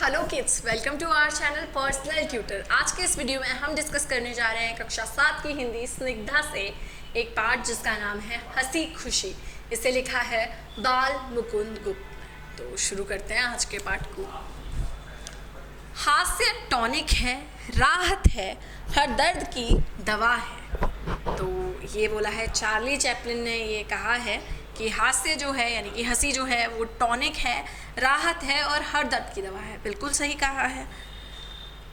Hello kids, welcome to our channel personal tutor. आज के इस वीडियो में हम डिस्कस करने जा रहे हैं कक्षा 7 की हिंदी स्निग्धा से एक पाठ जिसका नाम है हंसी खुशी। इसे लिखा है बाल मुकुंद गुप्त। तो शुरू करते हैं आज के पाठ को। हास्य टॉनिक है, राहत है, हर दर्द की दवा है। तो ये बोला है चार्ली चैपलिन ने ये कहा है कि हास्य जो है यानी कि हंसी जो है वो टॉनिक है, राहत है और हर दर्द की दवा है। बिल्कुल सही कहा है।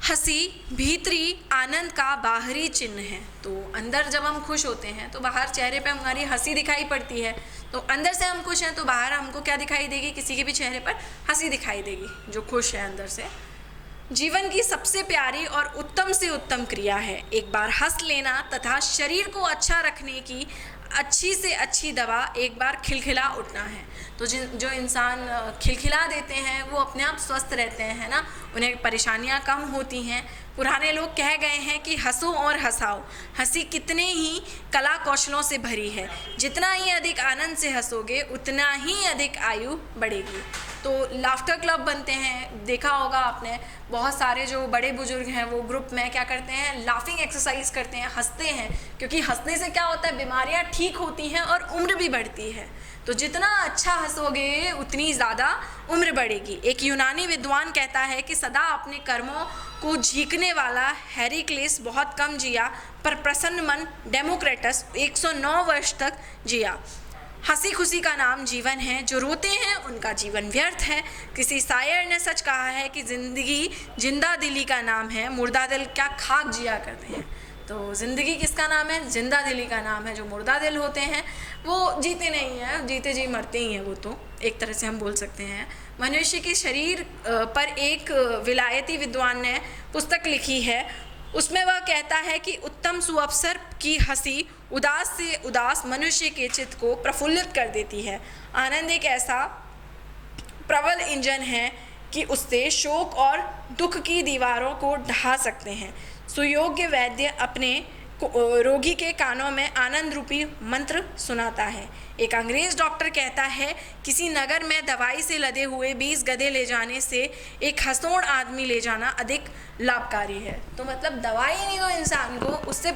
हंसी भीतरी आनंद का बाहरी चिन्ह है। तो अंदर जब हम खुश होते हैं तो बाहर चेहरे पे हमारी हंसी दिखाई पड़ती है। तो अंदर से हम खुश हैं तो बाहर हमको क्या दिखाई देगी? किसी के भी चेहरे पर हंसी दिखाई देगी जो खुश है अंदर से। जीवन की सबसे प्यारी और उत्तम से उत्तम क्रिया है एक बार हंस लेना तथा शरीर को अच्छा रखने की अच्छी से अच्छी दवा एक बार खिलखिला उठना है। तो जो इंसान खिलखिला देते हैं वो अपने आप स्वस्थ रहते हैं, है ना, उन्हें परेशानियां कम होती हैं। पुराने लोग कह गए हैं कि हंसो और हंसाओ। हंसी कितने ही कला कौशलों से भरी है। जितना ही अधिक आनंद से हंसोगे उतना ही अधिक आयु बढ़ेगी। तो लाफ्टर क्लब बनते हैं, देखा होगा आपने, बहुत सारे जो बड़े बुजुर्ग हैं वो ग्रुप में क्या करते हैं, लाफिंग एक्सरसाइज करते हैं, हंसते हैं। क्योंकि हंसने से क्या होता है, बीमारियां ठीक होती हैं और उम्र भी बढ़ती है। तो जितना अच्छा हंसोगे उतनी ज़्यादा उम्र बढ़ेगी। एक यूनानी विद्वान कहता है कि सदा अपने कर्मों को झीकने वाला हेरिक्लिस बहुत कम जिया, पर प्रसन्न मन डेमोक्रेटस 109 वर्ष तक जिया। हंसी खुशी का नाम जीवन है, जो रोते हैं उनका जीवन व्यर्थ है। किसी शायर ने सच कहा है कि ज़िंदगी जिंदा दिली का नाम है, मुर्दा दिल क्या खाक जिया करते हैं। तो ज़िंदगी किसका नाम है? जिंदा दिली का नाम है। जो मुर्दा दिल होते हैं वो जीते नहीं हैं, जीते जी मरते ही हैं। वो तो एक तरह से हम बोल सकते हैं। मनुष्य के शरीर पर एक विलायती विद्वान ने पुस्तक लिखी है। उसमें वह कहता है कि उत्तम सुअवसर की हंसी उदास से उदास मनुष्य के चित्त को प्रफुल्लित कर देती है। आनंद एक ऐसा प्रबल इंजन है कि उससे शोक और दुख की दीवारों को ढहा सकते हैं। सुयोग्य वैद्य अपने रोगी के कानों में आनंद रूपी मंत्र सुनाता है। एक अंग्रेज डॉक्टर कहता है किसी नगर में दवाई से लदे हुए 20 गधे ले जाने से एक हंसोड़ आदमी ले जाना अधिक लाभकारी है। तो मतलब दवाई नहीं दो इंसान को, उससे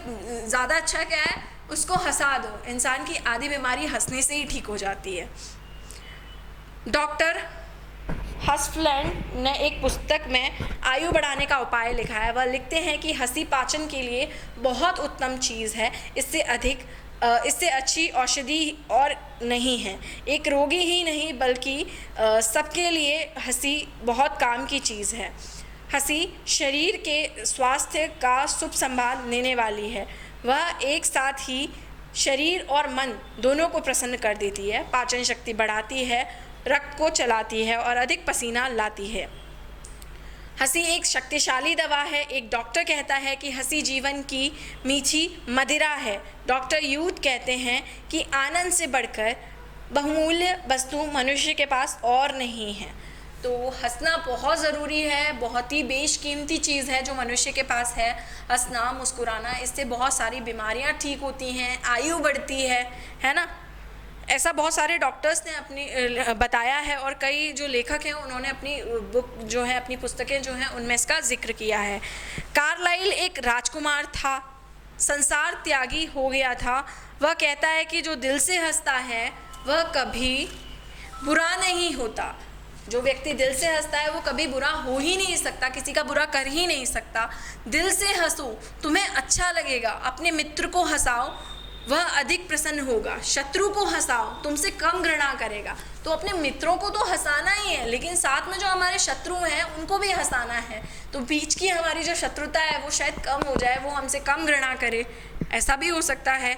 ज़्यादा अच्छा क्या है, उसको हंसा दो। इंसान की आधी बीमारी हंसने से ही ठीक हो जाती है। डॉक्टर हस्टलैंड ने एक पुस्तक में आयु बढ़ाने का उपाय लिखा है। वह लिखते हैं कि हंसी पाचन के लिए बहुत उत्तम चीज़ है। इससे अच्छी औषधि और नहीं है। एक रोगी ही नहीं बल्कि सबके लिए हंसी बहुत काम की चीज़ है। हंसी शरीर के स्वास्थ्य का शुभ संभाल लेने वाली है। वह एक साथ ही शरीर और मन दोनों को प्रसन्न कर देती है, पाचन शक्ति बढ़ाती है, रक्त को चलाती है और अधिक पसीना लाती है। हंसी एक शक्तिशाली दवा है। एक डॉक्टर कहता है कि हंसी जीवन की मीठी मदिरा है। डॉक्टर यूथ कहते हैं कि आनंद से बढ़कर बहुमूल्य वस्तु मनुष्य के पास और नहीं है। तो हंसना बहुत ज़रूरी है, बहुत ही बेशकीमती चीज़ है जो मनुष्य के पास है। हंसना, मुस्कुराना, इससे बहुत सारी बीमारियां ठीक होती हैं, आयु बढ़ती है ना। ऐसा बहुत सारे डॉक्टर्स ने अपनी बताया है और कई जो लेखक हैं उन्होंने अपनी बुक जो है, अपनी पुस्तकें जो हैं उनमें इसका जिक्र किया है। कार्लाइल एक राजकुमार था, संसार त्यागी हो गया था। वह कहता है कि जो दिल से हंसता है वह कभी बुरा नहीं होता। जो व्यक्ति दिल से हंसता है वो कभी बुरा हो ही नहीं सकता, किसी का बुरा कर ही नहीं सकता। दिल से हंसो, तुम्हें अच्छा लगेगा। अपने मित्र को हंसाओ, वह अधिक प्रसन्न होगा। शत्रु को हंसाओ, तुमसे कम घृणा करेगा। तो अपने मित्रों को तो हंसाना ही है, लेकिन साथ में जो हमारे शत्रु हैं उनको भी हंसाना है। तो बीच की हमारी जो शत्रुता है वो शायद कम हो जाए, वो हमसे कम घृणा करे, ऐसा भी हो सकता है।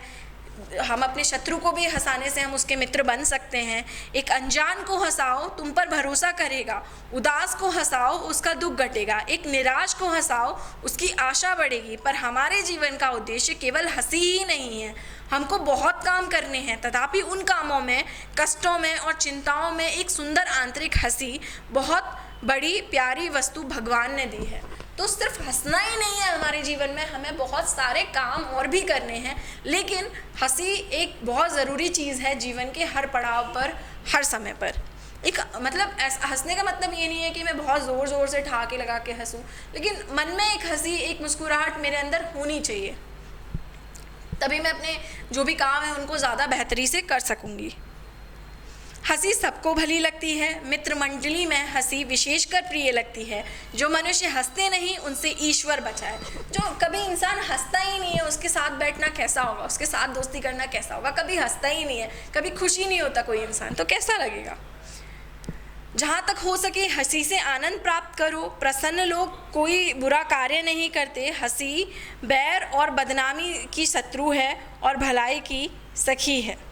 हम अपने शत्रु को भी हंसाने से हम उसके मित्र बन सकते हैं। एक अनजान को हंसाओ, तुम पर भरोसा करेगा। उदास को हंसाओ, उसका दुख घटेगा। एक निराश को हंसाओ, उसकी आशा बढ़ेगी। पर हमारे जीवन का उद्देश्य केवल हंसी ही नहीं है। हमको बहुत काम करने हैं, तथापि उन कामों में, कष्टों में और चिंताओं में एक सुंदर आंतरिक हंसी बहुत बड़ी प्यारी वस्तु भगवान ने दी है। तो सिर्फ हंसना ही नहीं है हमारे जीवन में, हमें बहुत सारे काम और भी करने हैं। लेकिन हंसी एक बहुत ज़रूरी चीज़ है जीवन के हर पड़ाव पर, हर समय पर। एक मतलब हंसने का मतलब ये नहीं है कि मैं बहुत ज़ोर ज़ोर से ठहाके लगा के हंसूं, लेकिन मन में एक हंसी, एक मुस्कुराहट मेरे अंदर होनी चाहिए, तभी मैं अपने जो भी काम है उनको ज़्यादा बेहतरी से कर सकूंगी। हंसी सबको भली लगती है, मित्र मंडली में हंसी विशेषकर प्रिय लगती है। जो मनुष्य हंसते नहीं उनसे ईश्वर बचाए। जो कभी इंसान हंसता ही नहीं है, उसके साथ बैठना कैसा होगा, उसके साथ दोस्ती करना कैसा होगा। कभी हंसता ही नहीं है, कभी खुशी नहीं होता कोई इंसान, तो कैसा लगेगा। जहाँ तक हो सके हंसी से आनंद प्राप्त करो। प्रसन्न लोग कोई बुरा कार्य नहीं करते। हंसी बैर और बदनामी की शत्रु है और भलाई की सखी है।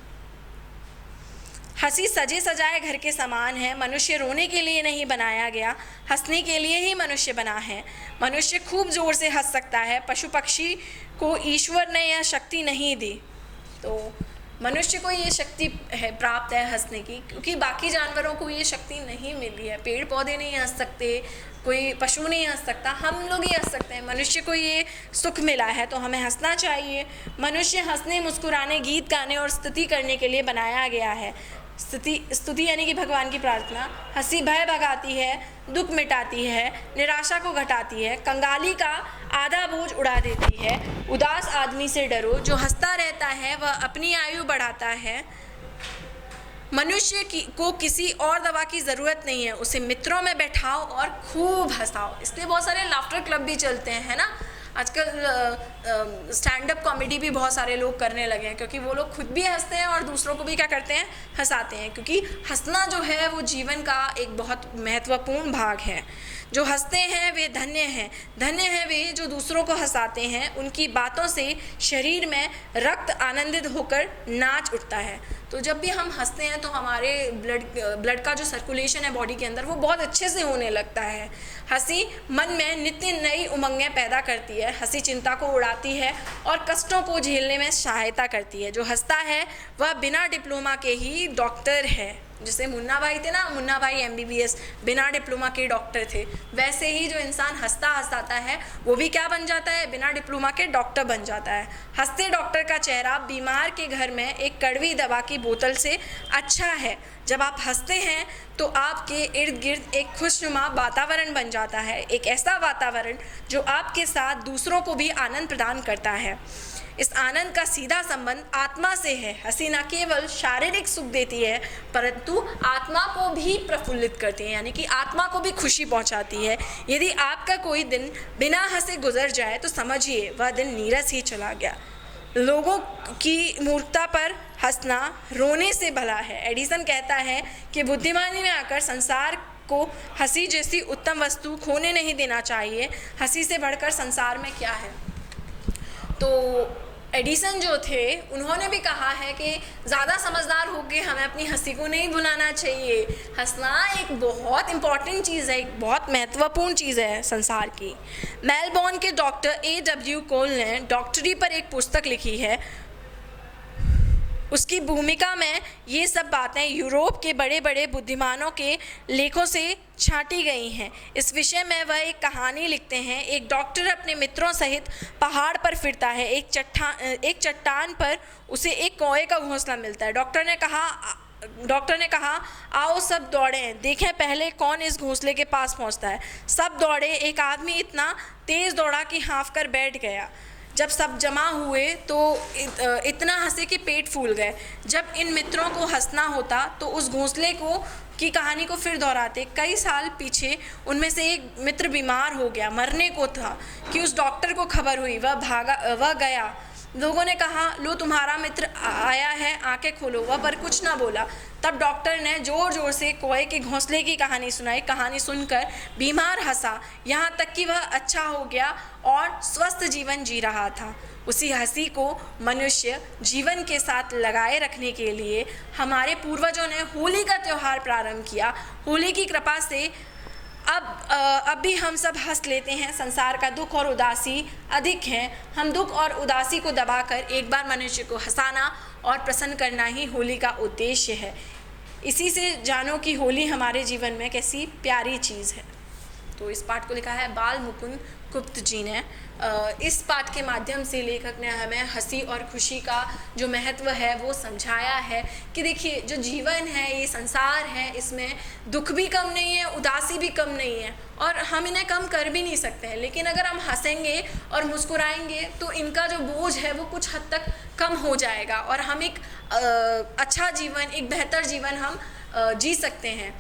हंसी सजे सजाए घर के समान है। मनुष्य रोने के लिए नहीं बनाया गया, हंसने के लिए ही मनुष्य बना है। मनुष्य खूब जोर से हंस सकता है, पशु पक्षी को ईश्वर ने यह शक्ति नहीं दी। तो मनुष्य को ये शक्ति है, प्राप्त है हंसने की, क्योंकि बाकी जानवरों को ये शक्ति नहीं मिली है। पेड़ पौधे नहीं हंस सकते, कोई पशु नहीं हंस सकता, हम लोग ही हंस सकते हैं। मनुष्य को ये सुख मिला है तो हमें हंसना चाहिए। मनुष्य हंसने, मुस्कुराने, गीत गाने और स्तुति करने के लिए बनाया गया है। स्तुति यानी कि भगवान की प्रार्थना। हंसी भय भगाती है, दुख मिटाती है, निराशा को घटाती है, कंगाली का आधा बोझ उड़ा देती है। उदास आदमी से डरो, जो हंसता रहता है वह अपनी आयु बढ़ाता है। मनुष्य को किसी और दवा की ज़रूरत नहीं है, उसे मित्रों में बैठाओ और खूब हंसाओ। इसलिए बहुत सारे लाफ्टर क्लब भी चलते हैं, है ना। आजकल स्टैंड अप कॉमेडी भी बहुत सारे लोग करने लगे हैं, क्योंकि वो लोग खुद भी हंसते हैं और दूसरों को भी क्या करते हैं, हंसाते हैं। क्योंकि हंसना जो है वो जीवन का एक बहुत महत्वपूर्ण भाग है। जो हंसते हैं वे धन्य हैं। धन्य हैं वे जो दूसरों को हंसाते हैं। उनकी बातों से शरीर में रक्त आनंदित होकर नाच उठता है। तो जब भी हम हंसते हैं तो हमारे ब्लड का जो सर्कुलेशन है बॉडी के अंदर, वो बहुत अच्छे से होने लगता है। हंसी मन में नित्य नई उमंगें पैदा करती है। हंसी चिंता को उड़ाती है और कष्टों को झेलने में सहायता करती है। जो हंसता है वह बिना डिप्लोमा के ही डॉक्टर है। जैसे मुन्ना भाई थे ना, मुन्ना भाई MBBS बिना डिप्लोमा के डॉक्टर थे, वैसे ही जो इंसान हंसता हंसाता है वो भी क्या बन जाता है, बिना डिप्लोमा के डॉक्टर बन जाता है। हंसते डॉक्टर का चेहरा बीमार के घर में एक कड़वी दवा की बोतल से अच्छा है। जब आप हंसते हैं तो आपके इर्द गिर्द एक खुशनुमा वातावरण बन जाता है, एक ऐसा वातावरण जो आपके साथ दूसरों को भी आनंद प्रदान करता है। इस आनंद का सीधा संबंध आत्मा से है। हंसी न केवल शारीरिक सुख देती है परंतु आत्मा को भी प्रफुल्लित करती है, यानी कि आत्मा को भी खुशी पहुंचाती है। यदि आपका कोई दिन बिना हंसे गुजर जाए तो समझिए वह दिन नीरस ही चला गया। लोगों की मूर्खता पर हंसना रोने से भला है। एडिसन कहता है कि बुद्धिमानी में आकर संसार को हंसी जैसी उत्तम वस्तु खोने नहीं देना चाहिए। हंसी से बढ़कर संसार में क्या है। तो एडिसन जो थे उन्होंने भी कहा है कि ज़्यादा समझदार होकर हमें अपनी हंसी को नहीं भुलाना चाहिए। हंसना एक बहुत इम्पॉर्टेंट चीज़ है, एक बहुत महत्वपूर्ण चीज़ है संसार की। मेलबोर्न के डॉक्टर A.W. कोल ने डॉक्टरी पर एक पुस्तक लिखी है। उसकी भूमिका में ये सब बातें यूरोप के बड़े बड़े बुद्धिमानों के लेखों से छांटी गई हैं। इस विषय में वह एक कहानी लिखते हैं। एक डॉक्टर अपने मित्रों सहित पहाड़ पर फिरता है। एक चट्टान पर उसे एक कौवे का घोंसला मिलता है। डॉक्टर ने कहा आओ सब दौड़ें, देखें पहले कौन इस घोंसले के पास पहुंचता है। सब दौड़े। एक आदमी इतना तेज़ दौड़ा कि हाँफ कर बैठ गया। जब सब जमा हुए तो इतना हंसे कि पेट फूल गए। जब इन मित्रों को हंसना होता तो उस घोंसले की कहानी को फिर दोहराते। कई साल पीछे उनमें से एक मित्र बीमार हो गया, मरने को था कि उस डॉक्टर को खबर हुई। वह गया। लोगों ने कहा लो तुम्हारा मित्र आया है, आंखें खोलो। वह पर कुछ ना बोला। तब डॉक्टर ने ज़ोर ज़ोर से कौवे के घोंसले की कहानी सुनाई। कहानी सुनकर बीमार हंसा, यहाँ तक कि वह अच्छा हो गया और स्वस्थ जीवन जी रहा था। उसी हंसी को मनुष्य जीवन के साथ लगाए रखने के लिए हमारे पूर्वजों ने होली का त्यौहार प्रारंभ किया। होली की कृपा से अब भी हम सब हंस लेते हैं। संसार का दुख और उदासी अधिक है। हम दुख और उदासी को दबाकर एक बार मनुष्य को हंसाना और प्रसन्न करना ही होली का उद्देश्य है। इसी से जानो कि होली हमारे जीवन में कैसी प्यारी चीज़ है। तो इस पाठ को लिखा है बाल मुकुंद गुप्त जी ने। इस पाठ के माध्यम से लेखक ने हमें हंसी और खुशी का जो महत्व है वो समझाया है कि देखिए जो जीवन है, ये संसार है, इसमें दुख भी कम नहीं है, उदासी भी कम नहीं है और हम इन्हें कम कर भी नहीं सकते हैं। लेकिन अगर हम हंसेंगे और मुस्कुराएंगे तो इनका जो बोझ है वो कुछ हद तक कम हो जाएगा और हम एक अच्छा जीवन, एक बेहतर जीवन हम जी सकते हैं।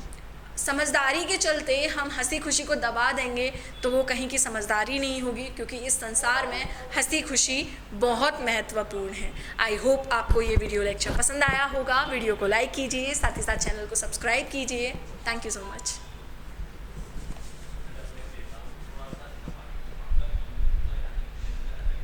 समझदारी के चलते हम हंसी खुशी को दबा देंगे तो वो कहीं की समझदारी नहीं होगी, क्योंकि इस संसार में हंसी खुशी बहुत महत्वपूर्ण है। आई होप आपको ये वीडियो लेक्चर पसंद आया होगा। वीडियो को लाइक कीजिए, साथ ही साथ चैनल को सब्सक्राइब कीजिए। Thank you so much.